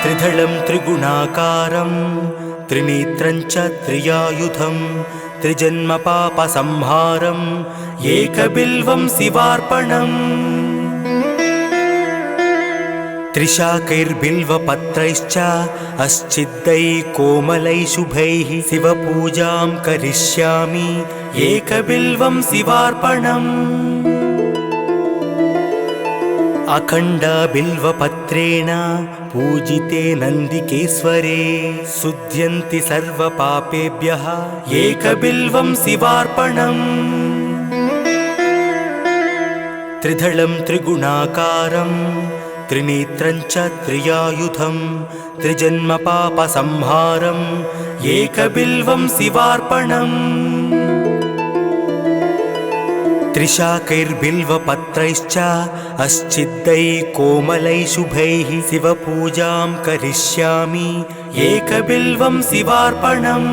त्रिदलं त्रिगुणाकारं त्रिनेत्रं च त्रियायुधं त्रिजन्मपापसंहारम् एकबिल्वं शिवार्पणम् त्रिशाकैर्बिल्वपत्रैश्च अस्चिद्दैः कोमलैः शुभैः शिवपूजां करिष्यामि एकबिल्वं शिवार्पणम् अखण्डबिल्वपत्रेण पूजिते नन्दिकेश्वरे शुध्यन्ति सर्वपापेभ्यः एकबिल्वं शिवार्पणम् त्रिदलं त्रिगुणाकारं त्रिनेत्रं च त्रियायुधं त्रिजन्मपापसंहारम् एकबिल्वं शिवार्पणम् त्रिशाकैर्बिल्वपत्रैश्च अस्चिद्दैः कोमलैः शुभैः शिवपूजां करिष्यामि एकबिल्वं शिवार्पणम्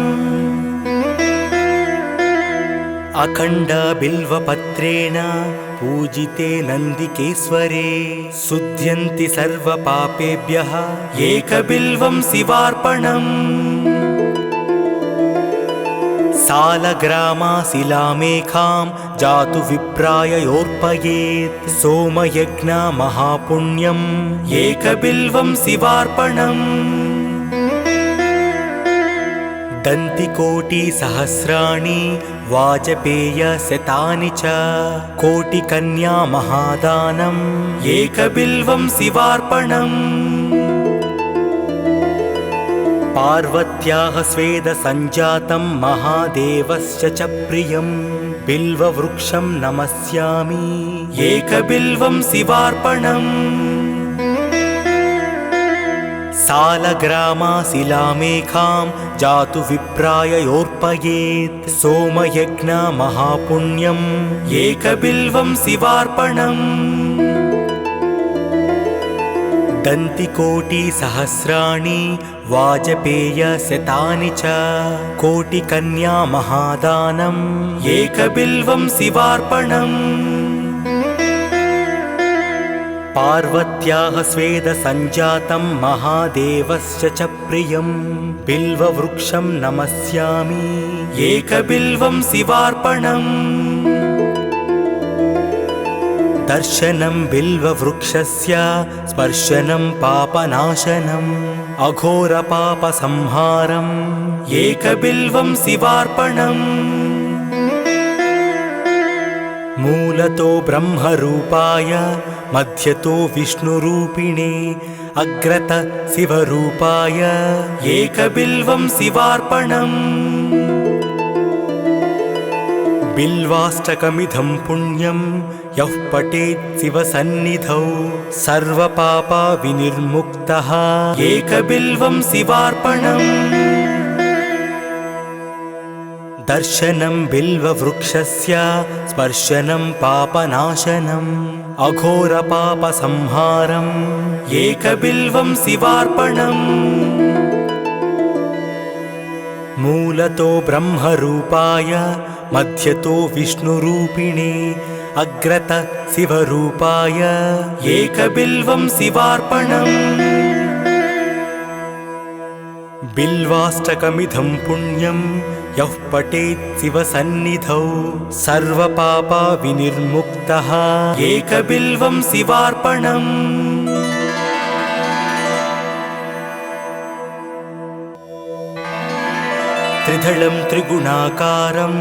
अखण्डबिल्वपत्रेण पूजिते नन्दिकेश्वरे शुध्यन्ति सर्वपापेभ्यः एकबिल्वं शिवार्पणम् सालग्रामाशिलामेखां जातु विप्राय योर्पयेत् सोमयज्ञमहापुण्यम् एकबिल्वं शिवार्पणम् दन्तिकोटिसहस्राणि वाजपेयशतानि च कोटिकन्या महादानम् एकबिल्वं शिवार्पणम् पार्वत्याः स्वेदसञ्जातं महादेवस्य च प्रियं बिल्ववृक्षं नमस्यामि एकबिल्वं शिवार्पणम् सालग्रामाशिलामेखां जातु विप्राय योर्पयेत् सोमयज्ञमहापुण्यम् एकबिल्वं शिवार्पणम् दन्तिकोटिसहस्राणि वाजपेयशतानि च कोटिकन्या महादानम् एकबिल्वं शिवार्पणम् पार्वत्याः स्वेदसञ्जातं महादेवस्य च प्रियं बिल्ववृक्षं नमस्यामि एकबिल्वं शिवार्पणम् दर्शनं बिल्ववृक्षस्य स्पर्शनं पापनाशनम् अघोरपापसंहारम् एकबिल्वं शिवार्पणम् मूलतो ब्रह्मरूपाय मध्यतो विष्णुरूपिणे अग्रत शिवरूपाय एकबिल्वं शिवार्पणम् बिल्वाष्टकमिदं पुण्यं यः पठेत् शिवसन्निधौ सर्वपापविनिर्मुक्तः एकबिल्वं शिवार्पणम् दर्शनं बिल्ववृक्षस्य स्पर्शनं पापनाशनम् अघोरपापसंहारम् एकबिल्वं शिवार्पणम् मूलतो ब्रह्मरूपाय मध्यतो विष्णुरूपिणे अग्रत शिवरूपाय एकबिल्वं शिवार्पणम् बिल्वाष्टकमिदं पुण्यं यः पठेत् शिवसन्निधौ सर्वपापविनिर्मुक्तः एकबिल्वं शिवार्पणम् त्रिदलं त्रिगुणाकारं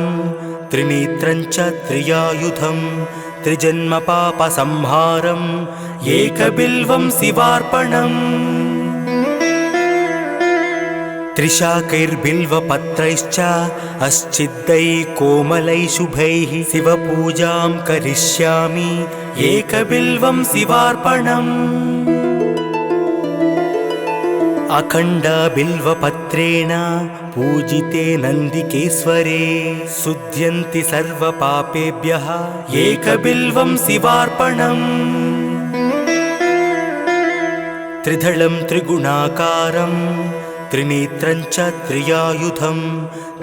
त्रिनेत्रं च त्रियायुधं त्रिजन्मपापसंहारम् एकबिल्वं शिवार्पणम् त्रिशाकैर्बिल्वपत्रैश्च अस्चिद्दैः कोमलैः शुभैः शिवपूजां करिष्यामि एकबिल्वं शिवार्पणम् अखण्डबिल्वपत्रेण पूजिते नन्दिकेश्वरे शुध्यन्ति सर्वपापेभ्यः एकबिल्वं शिवार्पणम् त्रिदलं त्रिगुणाकारं त्रिनेत्रं च त्रियायुधं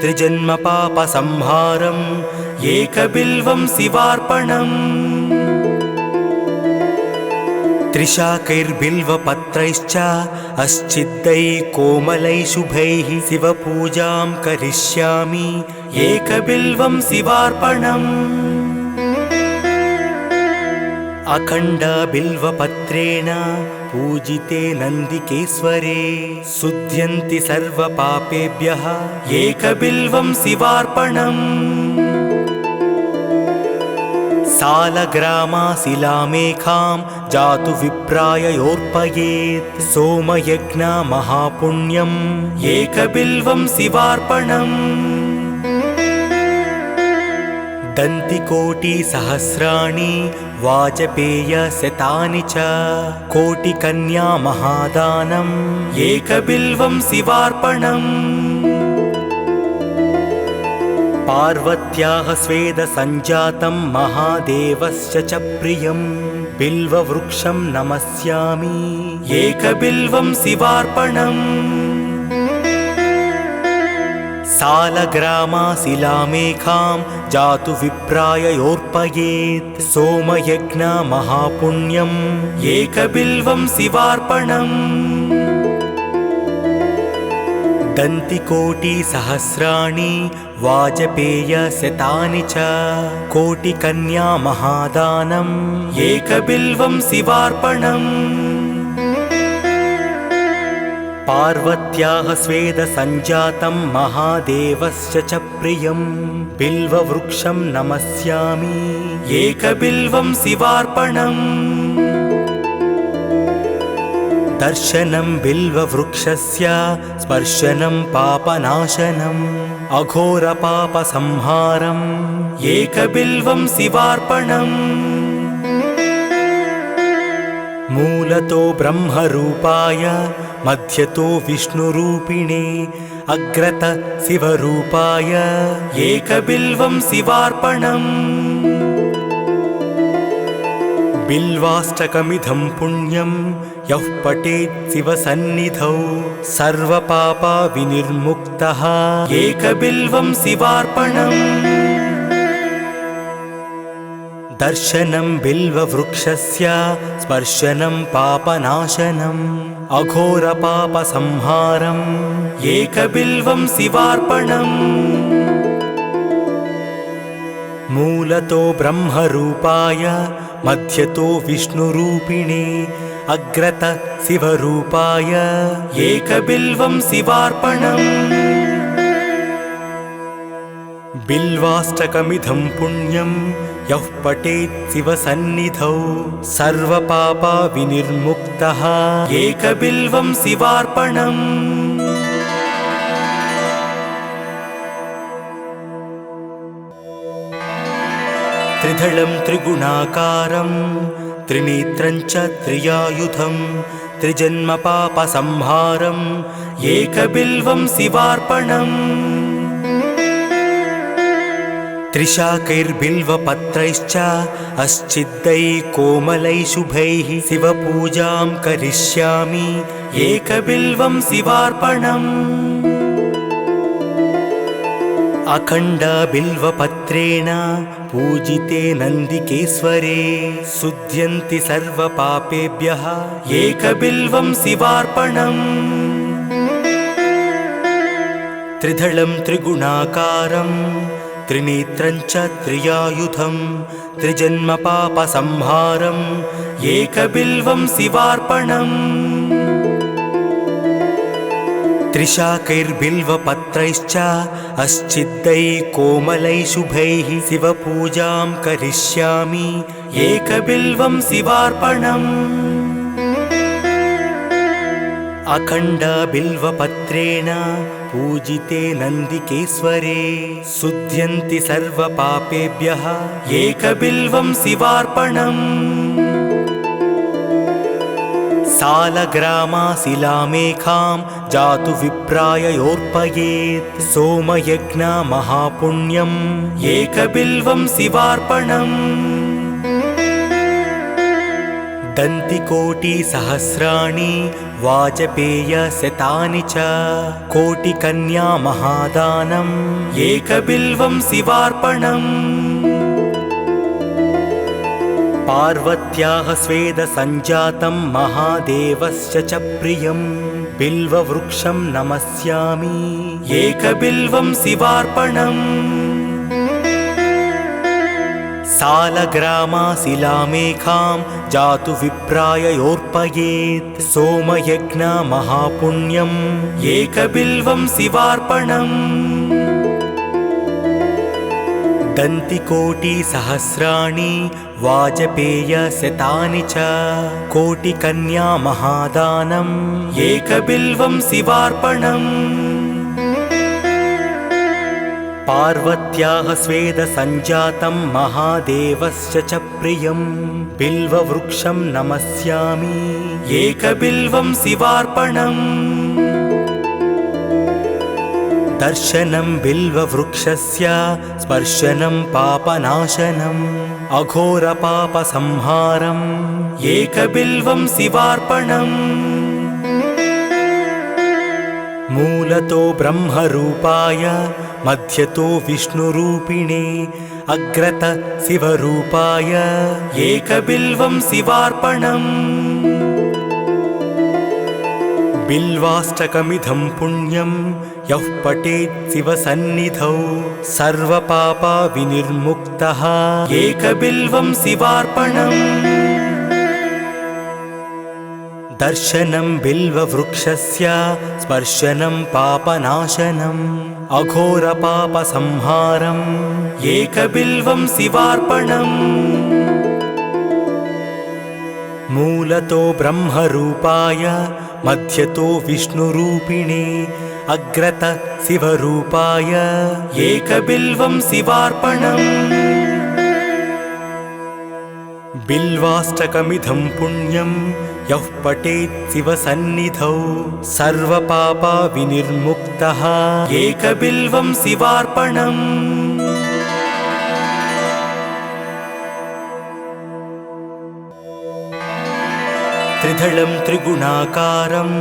त्रिजन्मपापसंहारम् एकबिल्वं शिवार्पणम् त्रिशाकैर्बिल्वपत्रैश्च अश्चिद्दैः कोमलैः शुभैः शिवपूजां करिष्यामि एकबिल्वं शिवार्पणम्। अखण्डबिल्वपत्रेण पूजिते नन्दिकेश्वरे शुध्यन्ति सर्वपापेभ्यः एकबिल्वं शिवार्पणम्। सालग्रामाशिलामेकां जातु विप्राय योर्पयेत् सोमयज्ञ महापुण्यम् एकबिल्वं शिवार्पणम्। दन्तिकोटिसहस्राणि वाजपेयशतानि च कोटिकन्या महादानम् एकबिल्वं शिवार्पणम्। पार्वत्याः स्वेदसञ्जातं महादेवस्य च प्रियं बिल्ववृक्षं नमस्यामि एकबिल्वं शिवार्पणम्। सालग्रामाशिलामेकां जातु विप्राय योर्पयेत् सोमयज्ञ महापुण्यम् एकबिल्वं शिवार्पणम्। दन्तिकोटिसहस्राणि वाजपेयशतानि च कोटिकन्या महादानम् एकबिल्वं शिवार्पणम्। पार्वत्याः स्वेदसञ्जातं महादेवस्य च प्रियं बिल्ववृक्षं नमस्यामि एकबिल्वं शिवार्पणम्। दर्शनं बिल्ववृक्षस्य स्पर्शनं पापनाशनम् अघोरपापसंहारम् एकबिल्वं शिवार्पणम्। मूलतो ब्रह्मरूपाय मध्यतो विष्णुरूपिणे अग्रत शिवरूपाय एकबिल्वं शिवार्पणम्। बिल्वाष्टकमिदं पुण्यं यः पठेत् शिवसन्निधौ सर्वपापविनिर्मुक्तः एकबिल्वं शिवार्पणम्। दर्शनं बिल्ववृक्षस्य स्पर्शनं पापनाशनम् अघोरपापसंहारम् एकबिल्वं शिवार्पणम्। मूलतो ब्रह्मरूपाय मध्यतो विष्णुरूपिणे अग्रत शिवरूपाय एकबिल्वं शिवार्पणम्। बिल्वाष्टकमिदं पुण्यं यः पठेत् शिवसन्निधौ सर्वपापविनिर्मुक्तः एकबिल्वं शिवार्पणम्। त्रिदलं त्रिगुणाकारं त्रिनेत्रं च त्रियायुधं त्रिजन्मपापसंहारम् एकबिल्वं शिवार्पणम्। त्रिशाकैर्बिल्वपत्रैश्च अश्चिद्दैः कोमलैः शुभैः शिवपूजां करिष्यामि एकबिल्वं शिवार्पणम्। अखण्डबिल्वपत्रेण पूजिते नन्दिकेश्वरे शुध्यन्ति सर्वपापेभ्यः एकबिल्वं शिवार्पणम्। त्रिदलं त्रिगुणाकारं त्रिनेत्रं च त्रियायुधं त्रिजन्मपापसंहारम् एकबिल्वं शिवार्पणम्। त्रिशाकैर्बिल्वपत्रैश्च अश्चिद्दैः कोमलैः शुभैः शिवपूजां करिष्यामि एकबिल्वं शिवार्पणम्। अखण्डबिल्वपत्रेण पूजिते नन्दिकेश्वरे शुध्यन्ति सर्वपापेभ्यः एकबिल्वं शिवार्पणम्। सालग्रामाशिलामेकां जातु विप्राय योर्पयेत् सोमयज्ञ महापुण्यम् एकबिल्वं शिवार्पणम्। दन्तिकोटिसहस्राणि वाजपेयशतानि च कोटिकन्या महादानम् एकबिल्वं शिवार्पणम्। पार्वत्याः स्वेदसञ्जातं महादेवस्य च प्रियं बिल्ववृक्षं नमस्यामि एकबिल्वं शिवार्पणम् सालग्रामाशिलामेखां जातु विप्राययोर्पयेत् सोमयज्ञ महापुण्यम् एकबिल्वं शिवार्पणम् दन्तिकोटिसहस्राणि वाजपेयशतानि च कोटिकन्या महादानम् एकबिल्वं शिवार्पणम् पार्वत्याः स्वेदसञ्जातं महादेवस्य च प्रियं बिल्ववृक्षं नमस्यामि एकबिल्वं शिवार्पणम् दर्शनं बिल्ववृक्षस्य स्पर्शनं पापनाशनम् अघोरपापसंहारम् एकबिल्वं शिवार्पणम् मूलतो ब्रह्मरूपाय मध्यतो विष्णुरूपिणे अग्रत शिवरूपाय एकबिल्वं शिवार्पणम् बिल्वाष्टकमिदं पुण्यं यः पठेत् शिवसन्निधौ सर्वपापविनिर्मुक्तः एकबिल्वं शिवार्पणम् दर्शनं बिल्ववृक्षस्य स्पर्शनं पापनाशनम् अघोरपापसंहारम् एकबिल्वं शिवार्पणम् मूलतो ब्रह्मरूपाय मध्यतो विष्णुरूपिणे अग्रत शिवरूपाय एकबिल्वं शिवार्पणम् बिल्वाष्टकमिदं पुण्यं यः पठेत् शिवसन्निधौ सर्वपापविनिर्मुक्तः एकबिल्वं शिवार्पणम् त्रिदलं त्रिगुणाकारं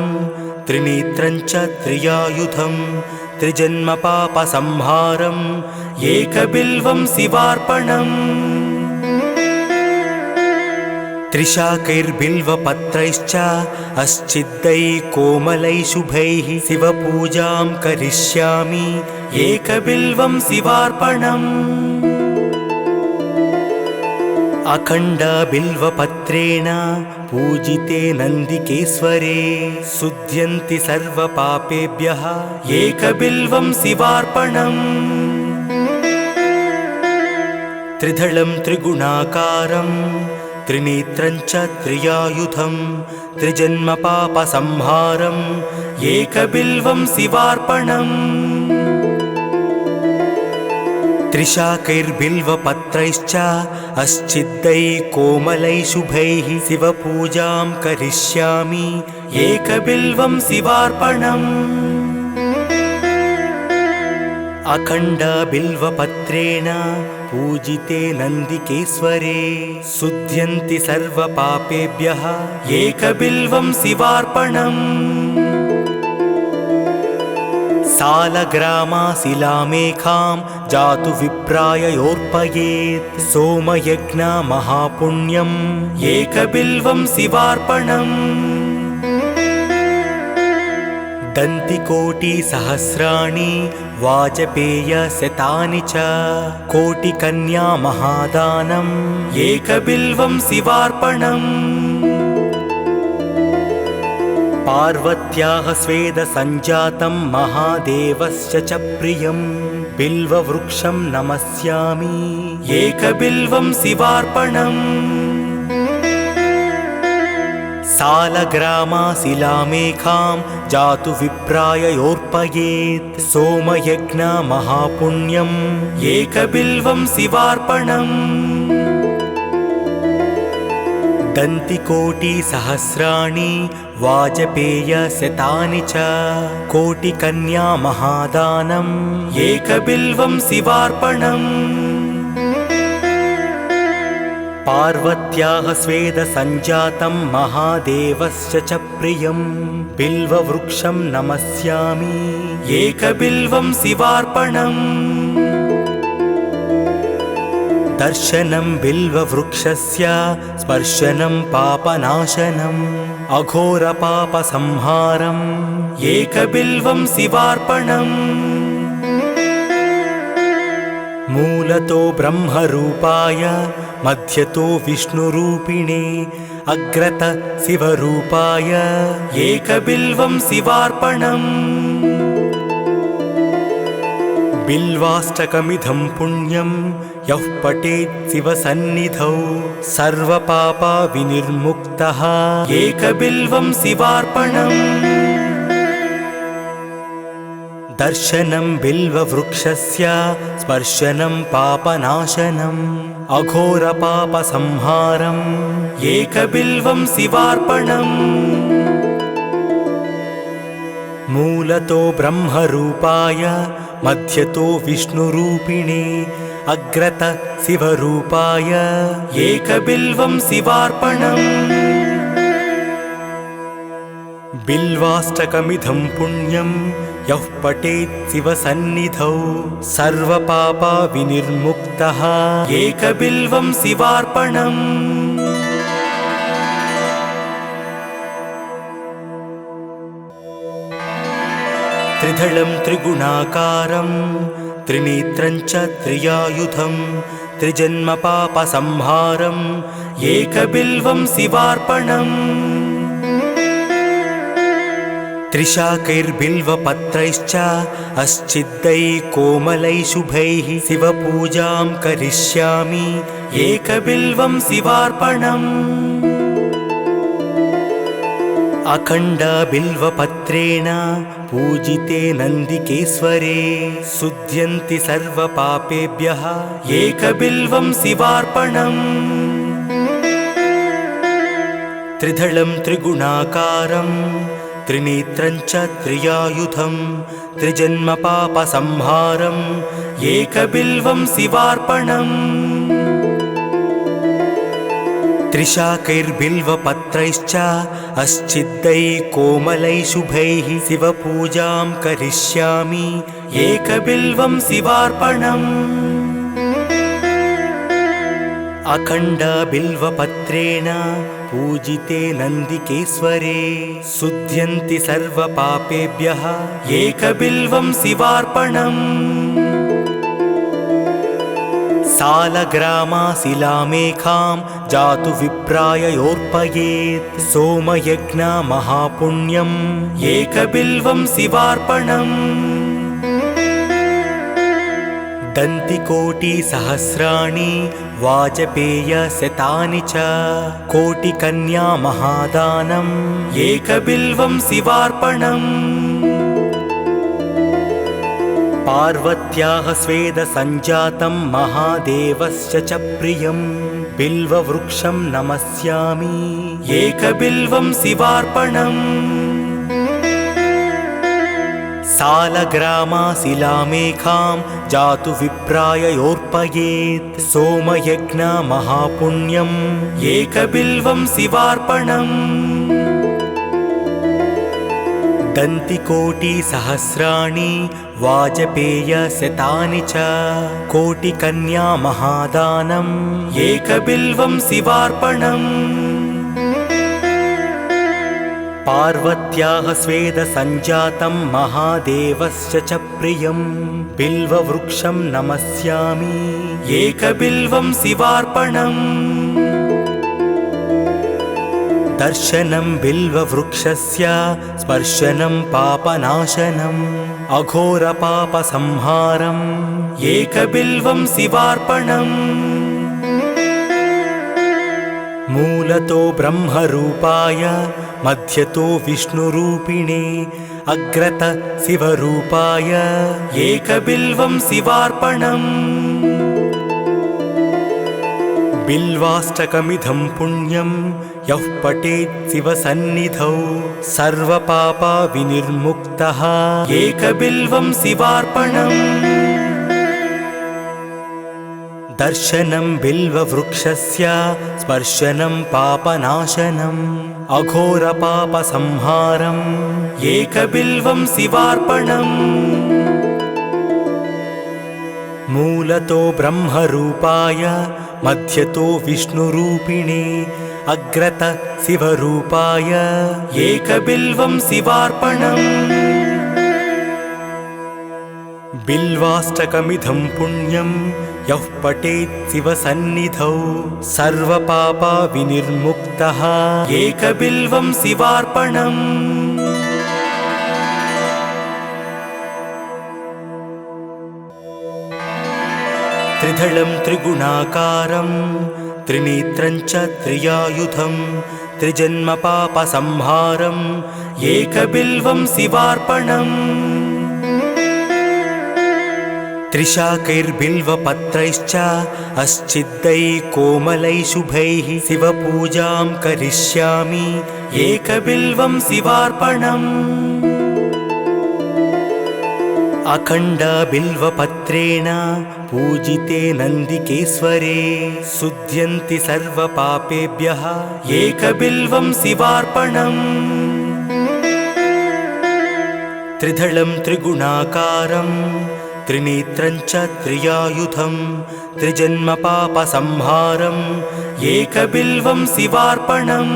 त्रिनेत्रं च त्रियायुधं त्रिजन्मपापसंहारम् एकबिल्वं शिवार्पणम् त्रिशाकैर्बिल्वपत्रैश्च अश्चिद्दैः कोमलैः शुभैः शिवपूजां करिष्यामि एकबिल्वं शिवार्पणम् अखण्डबिल्वपत्रेण पूजिते नन्दिकेश्वरे शुध्यन्ति सर्वपापेभ्यः एकबिल्वं शिवार्पणम् त्रिदलं त्रिगुणाकारं त्रिनेत्रं च त्रियायुधं त्रिजन्मपापसंहारम् एकबिल्वं शिवार्पणम् त्रिशाकैर्बिल्वपत्रैश्च अश्चिद्दैः कोमलैः शुभैः शिवपूजां करिष्यामि एकबिल्वं शिवार्पणम् अखण्डबिल्वपत्रेण पूजिते नन्दिकेश्वरे शुध्यन्ति सर्वपापेभ्यः एकबिल्वं शिवार्पणम् सालग्रामाशिलामेखां जातु विप्राययोर्पयेत् सोमयज्ञ महापुण्यम् एकबिल्वं शिवार्पणम् दन्तिकोटिसहस्राणि वाजपेयशतानि च कोटिकन्या महादानम् एकबिल्वं शिवार्पणम् पार्वत्याः स्वेदसञ्जातं महादेवस्य च प्रियं बिल्ववृक्षं नमस्यामि एकबिल्वं शिवार्पणम् सालग्रामाशिलामेखां जातु विप्राययोर्पयेत् सोमयज्ञ महापुण्यम् एकबिल्वं शिवार्पणम् दन्तिकोटिसहस्राणि वाजपेयशतानि च कोटिकन्या महादानम् एकबिल्वं शिवार्पणम् पार्वत्याः स्वेदसञ्जातं महादेवस्य च प्रियं बिल्ववृक्षं नमस्यामि एकबिल्वं शिवार्पणम् दर्शनं बिल्ववृक्षस्य स्पर्शनं पापनाशनम् अघोरपापसंहारम् एकबिल्वं शिवार्पणम् मूलतो ब्रह्मरूपाय मध्यतो विष्णुरूपिणे अग्रत शिवरूपाय एकबिल्वं शिवार्पणम् बिल्वाष्टकमिदं पुण्यं यः पठेत् शिवसन्निधौ सर्वपापविनिर्मुक्तः एकबिल्वं शिवार्पणम् दर्शनं बिल्ववृक्षस्य स्पर्शनं पापनाशनम् अघोरपापसंहारम् एकबिल्वं शिवार्पणम् मूलतो ब्रह्मरूपाय मध्यतो विष्णुरूपिणे अग्रत शिवरूपाय एकबिल्वं शिवार्पणम् बिल्वाष्टकमिदं पुण्यं यः पठेत् शिवसन्निधौ सर्वपापविनिर्मुक्तः एकबिल्वं शिवार्पणम् त्रिदलं त्रिगुणाकारं त्रिनेत्रं च त्रियायुधं त्रिजन्मपापसंहारम् एकबिल्वं शिवार्पणम् त्रिशाकैर्बिल्वपत्रैश्च अश्चिद्दैः कोमलैः शुभैः शिवपूजां करिष्यामि एकबिल्वं शिवार्पणम् अखण्डबिल्वपत्रेण पूजिते नन्दिकेश्वरे शुध्यन्ति सर्वपापेभ्यः एकबिल्वं शिवार्पणम् त्रिदलं त्रिगुणाकारं त्रिनेत्रं च त्रियायुधं त्रिजन्मपापसंहारम् एकबिल्वं शिवार्पणम् त्रिशाकैर्बिल्वपत्रैश्च अश्चिद्दैः कोमलैः शुभैः शिवपूजां करिष्यामि एकबिल्वं शिवार्पणम् अखण्डबिल्वपत्रेण पूजिते नन्दिकेश्वरे शुध्यन्ति सर्वपापेभ्यः एकबिल्वं शिवार्पणम् सालग्रामाशिलामेकां जातु विप्राय योर्पयेत् सोमयज्ञमहापुण्यम् एकबिल्वं शिवार्पणम् दन्तिकोटिसहस्राणि वाजपेयशतानि च कोटिकन्यामहादानम् एकबिल्वं शिवार्पणम् पार्वत्याः स्वेदसञ्जातं महादेवस्य च प्रियं बिल्ववृक्षं नमस्यामि एकबिल्वं शिवार्पणम् सालग्रामाशिलामेकां जातु विप्राय योर्पयेत् सोमयज्ञमहापुण्यम् एकबिल्वं शिवार्पणम् दन्तिकोटिसहस्राणि वाजपेयशतानि च कोटिकन्यामहादानम् एकबिल्वं शिवार्पणम् पार्वत्याः स्वेदसञ्जातं महादेवस्य च प्रियं बिल्ववृक्षं नमस्यामि एकबिल्वं शिवार्पणम् दर्शनं बिल्ववृक्षस्य स्पर्शनं पापनाशनम् अघोरपापसंहारम् एकबिल्वं शिवार्पणम् मूलतो ब्रह्मरूपाय मध्यतो विष्णुरूपिणे अग्रत शिवरूपाय एकबिल्वं शिवार्पणम् बिल्वाष्टकमिदं पुण्यं यः पठेत् शिवसन्निधौ सर्वपापविनिर्मुक्तः एकबिल्वं शिवार्पणम् दर्शनं बिल्ववृक्षस्य स्पर्शनं पापनाशनम् अघोरपापसंहारम् एकबिल्वं शिवार्पणम् मूलतो ब्रह्मरूपाय मध्यतो विष्णुरूपिणे अग्रतः शिवरूपाय एकबिल्वं शिवार्पणम् बिल्वाष्टकमिदं पुण्यं यः पठेत् शिवसन्निधौ सर्वपापा विनिर्मुक्तः एकबिल्वं शिवार्पणम् त्रिदलं त्रिगुणाकारं त्रिनेत्रं च त्रियायुधं त्रिजन्मपापसंहारम् एकबिल्वं शिवार्पणम् त्रिशाकैर्बिल्वपत्रैश्च अश्चिद्दैः कोमलैः शुभैः शिवपूजां करिष्यामि एकबिल्वं शिवार्पणम् अखण्डबिल्वपत्रेण पूजिते नन्दिकेश्वरे शुध्यन्ति सर्वपापेभ्यः एकबिल्वं शिवार्पणम् त्रिदलं त्रिगुणाकारं त्रिनेत्रं च त्रियायुधं त्रिजन्मपापसंहारम् एकबिल्वं शिवार्पणम्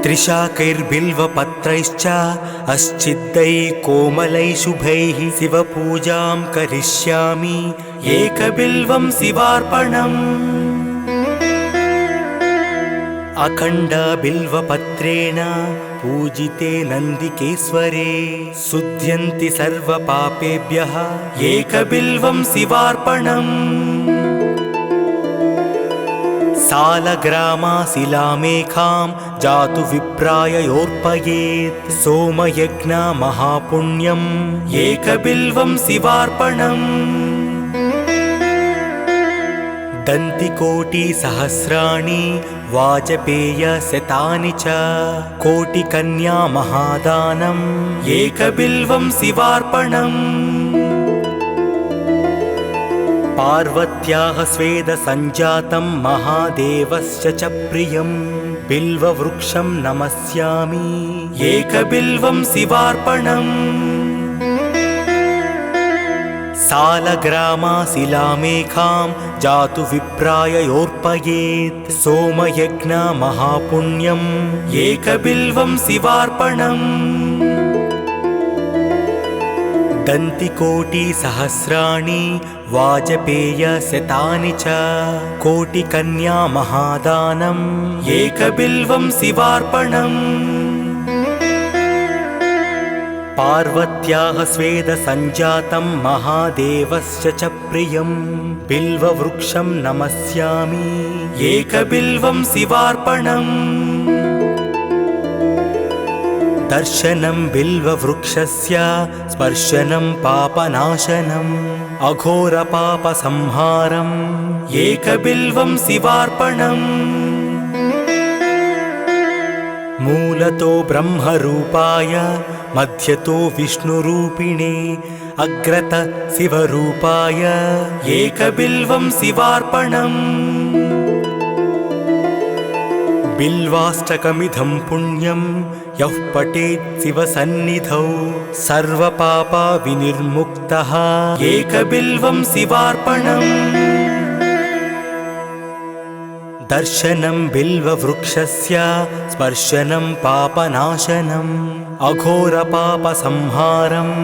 त्रिशाकैर्बिल्वपत्रैश्च अश्चिद्दैः कोमलैः शुभैः शिवपूजां करिष्यामि एकबिल्वं शिवार्पणम् अखण्डबिल्वपत्रेण पूजिते नन्दिकेश्वरे शुध्यन्ति सर्वपापेभ्यः एकबिल्वं शिवार्पणम् सालग्रामाशिलामेखां जातु विप्राय योर्पयेत् सोमयज्ञमहापुण्यम् एकबिल्वं शिवार्पणम् दन्तिकोटिसहस्राणि वाजपेयशतानि च कोटिकन्या महादानम् एकबिल्वं शिवार्पणम् पार्वत्याः स्वेदसञ्जातं महादेवस्य च प्रियं बिल्ववृक्षं नमस्यामि एकबिल्वं शिवार्पणम् सालग्रामाशिलामेखां जातु विप्राय योर्पयेत् सोमयज्ञमहापुण्यम् एकबिल्वं शिवार्पणम् दन्तिकोटिसहस्राणि वाजपेयशतानि च कोटिकन्या महादानम् एकबिल्वं शिवार्पणम् पार्वत्याः स्वेदसञ्जातं महादेवस्य च प्रियं बिल्ववृक्षं नमस्यामि एकबिल्वं शिवार्पणम् दर्शनं बिल्ववृक्षस्य स्पर्शनं पापनाशनम् अघोरपापसंहारम् एकबिल्वं शिवार्पणम् मूलतो ब्रह्मरूपाय मध्यतो विष्णुरूपिणे अग्रतः शिवरूपाय एकबिल्वं शिवार्पणम् बिल्वाष्टकमिदं पुण्यं यः पठेत् शिवसन्निधौ सर्वपापा विनिर्मुक्तः एकबिल्वं शिवार्पणम् दर्शनं बिल्ववृक्षस्य स्पर्शनं पापनाशनम् अघोरपापसंहारम्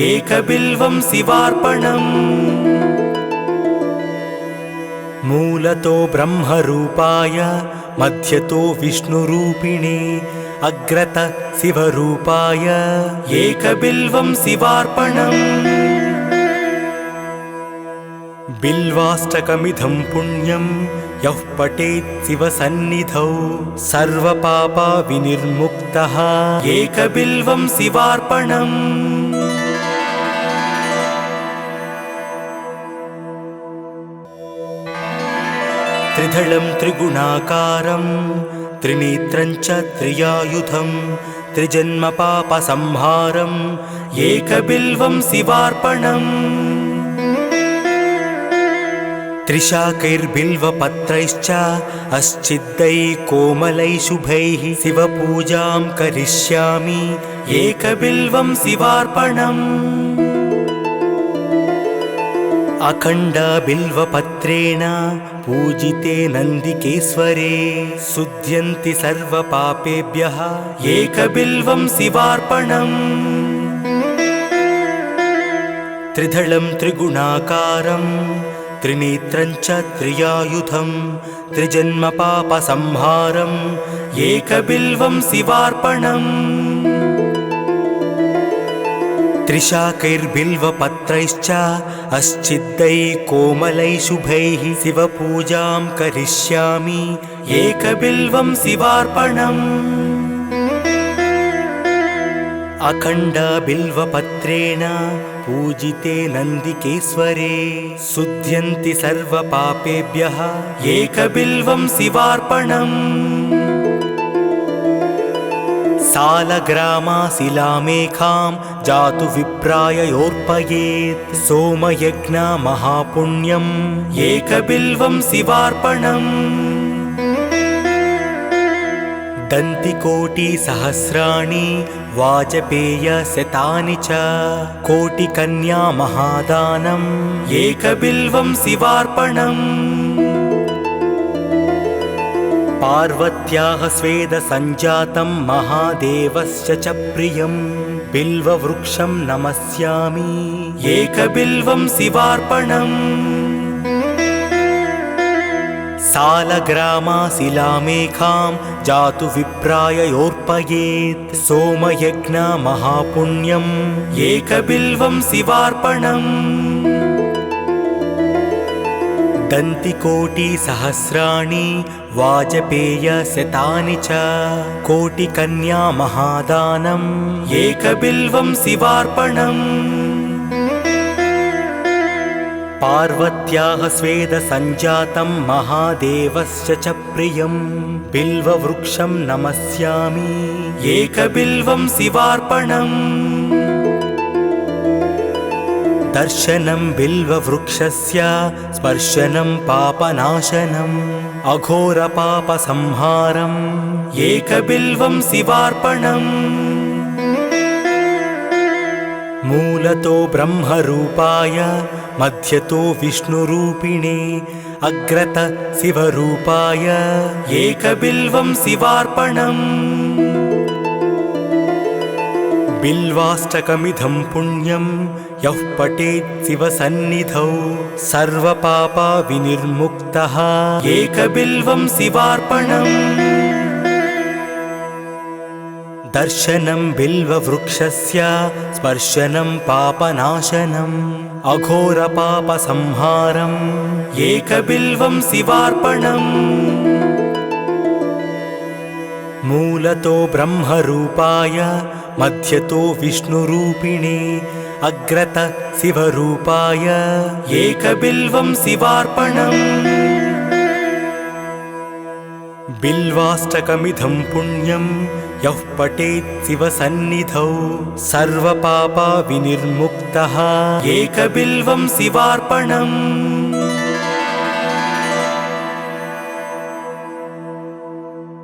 एकबिल्वं शिवार्पणम् मूलतो ब्रह्मरूपाय मध्यतो विष्णुरूपिणे अग्रतः शिवरूपाय एकबिल्वं शिवार्पणम् बिल्वाष्टकमिदं पुण्यं यः पठेत् शिवसन्निधौ सर्वपापा विनिर्मुक्तः एकबिल्वं शिवार्पणम् त्रिदलं त्रिगुणाकारं त्रिनेत्रं च त्रियायुधं त्रिजन्मपापसंहारम् एकबिल्वं शिवार्पणम् त्रिशाकैर्बिल्वपत्रैश्च अश्चिद्दैः कोमलैः शुभैः शिवपूजां करिष्यामि एकबिल्वं शिवार्पणम् अखण्डबिल्वपत्रेण पूजिते नन्दिकेश्वरे शुध्यन्ति सर्वपापेभ्यः एकबिल्वं शिवार्पणम् त्रिदलं त्रिगुणाकारं त्रिनेत्रं च त्रियायुधं त्रिजन्मपापसंहारम् एकबिल्वं शिवार्पणम् त्रिशाकैर्बिल्वपत्रैश्च अस्चिद्दैः कोमलैः शुभैः शिवपूजां करिष्यामि एकबिल्वं शिवार्पणम् अखण्डबिल्वपत्रेण पूजिते नन्दिकेश्वरे शुध्यन्ति सर्वपापेभ्यः एकबिल्वं शिवार्पणम् सालग्रामाशिलामेकां जातु विप्राय योर्पयेत् सोमयज्ञमहापुण्यम् एकबिल्वं शिवार्पणम् दन्तिकोटिसहस्राणि वाजपेयशतानि च कोटिकन्या महादानम् एकबिल्वं शिवार्पणम् पार्वत्याः स्वेदसञ्जातं महादेवस्य च प्रियं बिल्ववृक्षं नमस्यामि एकबिल्वं शिवार्पणम् सालग्रामाशिलामेकां जातु विप्राय योर्पयेत् सोमयज्ञमहापुण्यम् एकबिल्वं शिवार्पणम् दन्तिकोटिसहस्राणि वाजपेयशतानि च कोटिकन्या महादानम् एकबिल्वं शिवार्पणम् पार्वत्याः स्वेदसञ्जातं महादेवस्य च प्रियं बिल्ववृक्षं नमस्यामि एकबिल्वं शिवार्पणम् दर्शनं बिल्ववृक्षस्य स्पर्शनं पापनाशनम् अघोरपापसंहारम् एकबिल्वं शिवार्पणम् मूलतो ब्रह्मरूपाय मध्यतो विष्णुरूपिणे अग्रत शिवरूपाय एकबिल्वं शिवार्पणम् बिल्वाष्टकमिदं पुण्यं यः पठेत् शिवसन्निधौ सर्वपापविनिर्मुक्तः एकबिल्वं शिवार्पणम् दर्शनं बिल्ववृक्षस्य स्पर्शनं पापनाशनम् अघोरपापसंहारम् एकबिल्वं शिवार्पणम् मूलतो ब्रह्मरूपाय मध्यतो विष्णुरूपिणे अग्रत शिवरूपाय एकबिल्वं शिवार्पणम् बिल्वाष्टकमिदं पुण्यं यः पठेत् शिवसन्निधौ सर्वपापविनिर्मुक्तः एकबिल्वं शिवार्पणम्